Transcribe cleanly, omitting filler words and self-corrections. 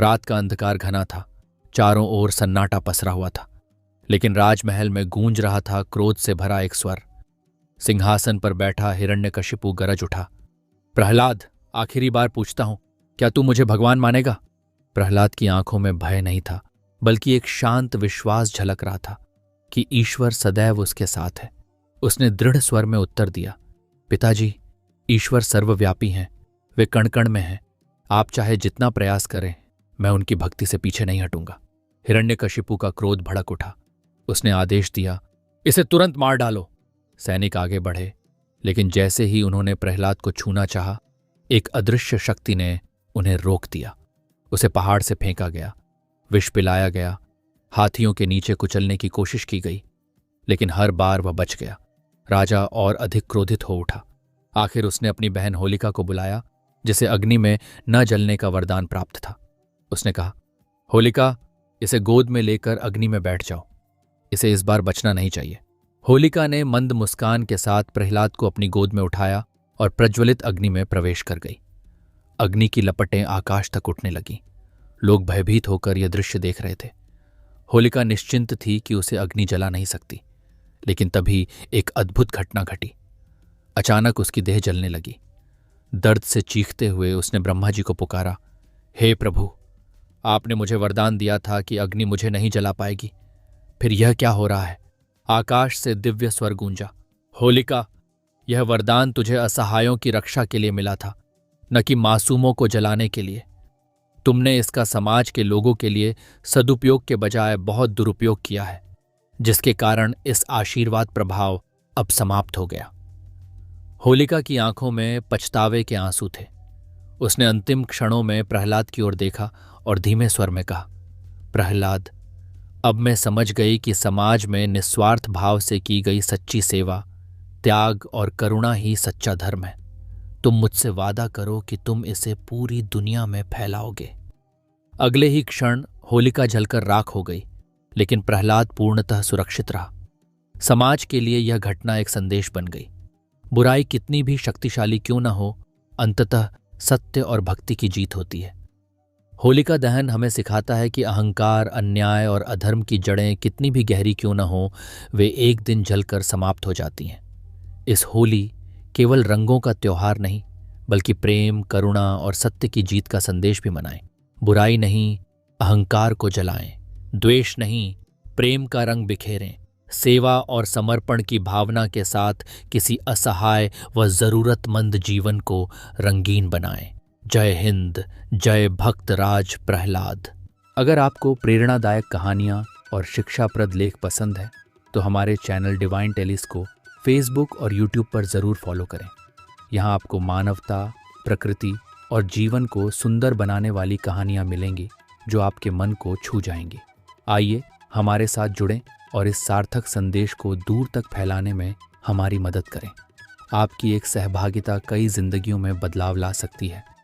रात का अंधकार घना था, चारों ओर सन्नाटा पसरा हुआ था, लेकिन राजमहल में गूंज रहा था क्रोध से भरा एक स्वर। सिंहासन पर बैठा हिरण्यकशिपु गरज उठा, प्रहलाद, आखिरी बार पूछता हूं, क्या तू मुझे भगवान मानेगा? प्रहलाद की आंखों में भय नहीं था, बल्कि एक शांत विश्वास झलक रहा था कि ईश्वर सदैव उसके साथ है। उसने दृढ़ स्वर में उत्तर दिया, पिताजी, ईश्वर सर्वव्यापी हैं, वे कण कण में हैं। आप चाहे जितना प्रयास करें, मैं उनकी भक्ति से पीछे नहीं हटूंगा। हिरण्यकशिपु का क्रोध भड़क उठा। उसने आदेश दिया, इसे तुरंत मार डालो। सैनिक आगे बढ़े, लेकिन जैसे ही उन्होंने प्रहलाद को छूना चाहा, एक अदृश्य शक्ति ने उन्हें रोक दिया। उसे पहाड़ से फेंका गया, विष पिलाया गया, हाथियों के नीचे कुचलने की कोशिश की गई, लेकिन हर बार वह बच गया। राजा और अधिक क्रोधित हो उठा। आखिर उसने अपनी बहन होलिका को बुलाया, जिसे अग्नि में न जलने का वरदान प्राप्त था। उसने कहा, होलिका, इसे गोद में लेकर अग्नि में बैठ जाओ, इसे इस बार बचना नहीं चाहिए। होलिका ने मंद मुस्कान के साथ प्रहलाद को अपनी गोद में उठाया और प्रज्वलित अग्नि में प्रवेश कर गई। अग्नि की लपटें आकाश तक उठने लगीं। लोग भयभीत होकर यह दृश्य देख रहे थे। होलिका निश्चिंत थी कि उसे अग्नि जला नहीं सकती, लेकिन तभी एक अद्भुत घटना घटी। अचानक उसकी देह जलने लगी। दर्द से चीखते हुए उसने ब्रह्मा जी को पुकारा, हे प्रभु, आपने मुझे वरदान दिया था कि अग्नि मुझे नहीं जला पाएगी, फिर यह क्या हो रहा है? आकाश से दिव्य स्वर गूंजा, होलिका, यह वरदान तुझे असहायों की रक्षा के लिए मिला था, न कि मासूमों को जलाने के लिए। तुमने इसका समाज के लोगों के लिए सदुपयोग के बजाय बहुत दुरुपयोग किया है, जिसके कारण इस आशीर्वाद प्रभाव अब समाप्त हो गया। होलिका की आंखों में पछतावे के आंसू थे। उसने अंतिम क्षणों में प्रहलाद की ओर देखा और धीमे स्वर में कहा, प्रहलाद, अब मैं समझ गई कि समाज में निस्वार्थ भाव से की गई सच्ची सेवा, त्याग और करुणा ही सच्चा धर्म है। तुम मुझसे वादा करो कि तुम इसे पूरी दुनिया में फैलाओगे। अगले ही क्षण होलिका जलकर राख हो गई, लेकिन प्रहलाद पूर्णतः सुरक्षित रहा। समाज के लिए यह घटना एक संदेश बन गई। बुराई कितनी भी शक्तिशाली क्यों न हो, अंततः सत्य और भक्ति की जीत होती है। होलिका दहन हमें सिखाता है कि अहंकार, अन्याय और अधर्म की जड़ें कितनी भी गहरी क्यों न हो, वे एक दिन जलकर समाप्त हो जाती हैं। इस होली केवल रंगों का त्योहार नहीं, बल्कि प्रेम, करुणा और सत्य की जीत का संदेश भी मनाएं। बुराई नहीं, अहंकार को जलाएं। द्वेष नहीं, प्रेम का रंग बिखेरें। सेवा और समर्पण की भावना के साथ किसी असहाय व जरूरतमंद जीवन को रंगीन बनाएं। जय हिंद, जय भक्त राज प्रहलाद। अगर आपको प्रेरणादायक कहानियाँ और शिक्षाप्रद लेख पसंद है, तो हमारे चैनल डिवाइन टेलिस को फेसबुक और यूट्यूब पर ज़रूर फॉलो करें। यहाँ आपको मानवता, प्रकृति और जीवन को सुंदर बनाने वाली कहानियाँ मिलेंगी, जो आपके मन को छू जाएंगी। आइए हमारे साथ जुड़ें और इस सार्थक संदेश को दूर तक फैलाने में हमारी मदद करें। आपकी एक सहभागिता कई जिंदगियों में बदलाव ला सकती है।